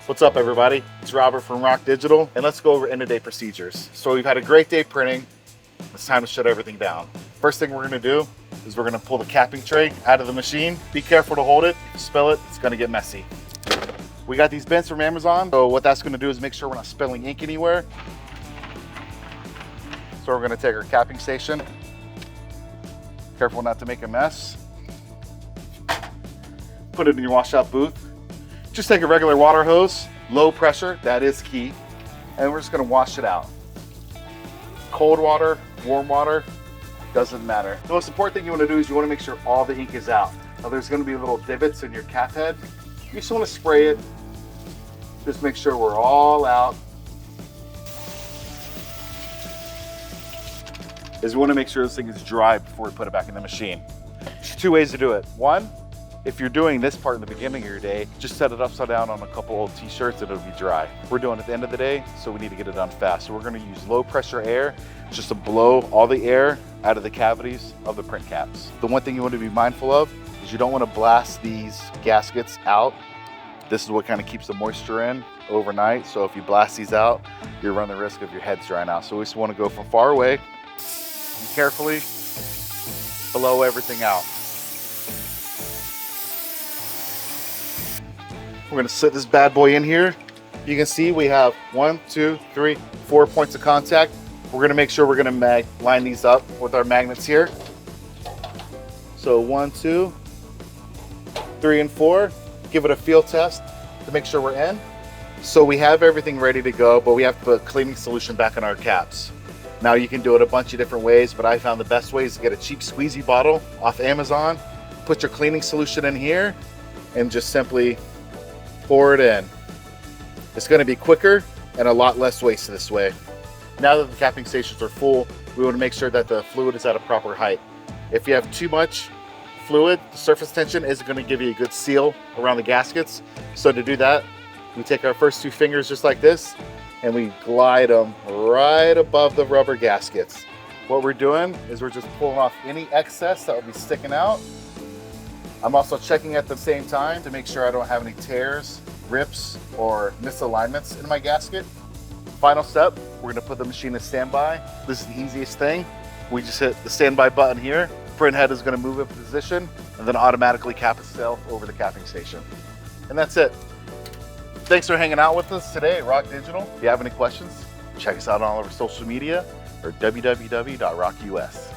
What's up, everybody? It's Robert from ROQ Digital, and let's go over end-of-day procedures. So we've had a great day printing. It's time to shut everything down. First thing we're gonna do is we're gonna pull the capping tray out of the machine. Be careful to hold it. If you spill it, it's gonna get messy. We got these bins from Amazon. So what that's gonna do is make sure we're not spilling ink anywhere. So we're gonna take our capping station. Careful not to make a mess. Put it in your washout booth. Just take a regular water hose, low pressure, that is key, and we're just gonna wash it out. Cold water, warm water, doesn't matter. The most important thing you wanna do is you wanna make sure all the ink is out. Now there's gonna be little divots in your cap head. You just wanna spray it. Just make sure we're all out. We wanna make sure this thing is dry before we put it back in the machine. There's two ways to do it. One, if you're doing this part in the beginning of your day, just set it upside down on a couple old t-shirts and it'll be dry. We're doing it at the end of the day, so we need to get it done fast. So we're gonna use low pressure air just to blow all the air out of the cavities of the print caps. The one thing you want to be mindful of is you don't want to blast these gaskets out. This is what kind of keeps the moisture in overnight. So if you blast these out, you run the risk of your heads drying out. So we just want to go from far away and carefully blow everything out. We're gonna sit this bad boy in here. You can see we have 1, 2, 3, 4 points of contact. We're gonna make sure we're gonna line these up with our magnets here. So 1, 2, 3, and 4. Give it a feel test to make sure we're in. So we have everything ready to go, but we have to put cleaning solution back in our caps. Now you can do it a bunch of different ways, but I found the best way is to get a cheap squeezy bottle off Amazon, put your cleaning solution in here, and just simply pour it in. It's going to be quicker and a lot less waste this way. Now that the capping stations are full, we want to make sure that the fluid is at a proper height. If you have too much fluid, the surface tension isn't going to give you a good seal around the gaskets. So to do that, we take our first 2 fingers just like this and we glide them right above the rubber gaskets. What we're doing is we're just pulling off any excess that will be sticking out. I'm also checking at the same time to make sure I don't have any tears, rips, or misalignments in my gasket. Final step, we're gonna put the machine in standby. This is the easiest thing. We just hit the standby button here. Printhead is gonna move in position and then automatically cap itself over the capping station. And that's it. Thanks for hanging out with us today at ROQ Digital. If you have any questions, check us out on all of our social media or www.roqus.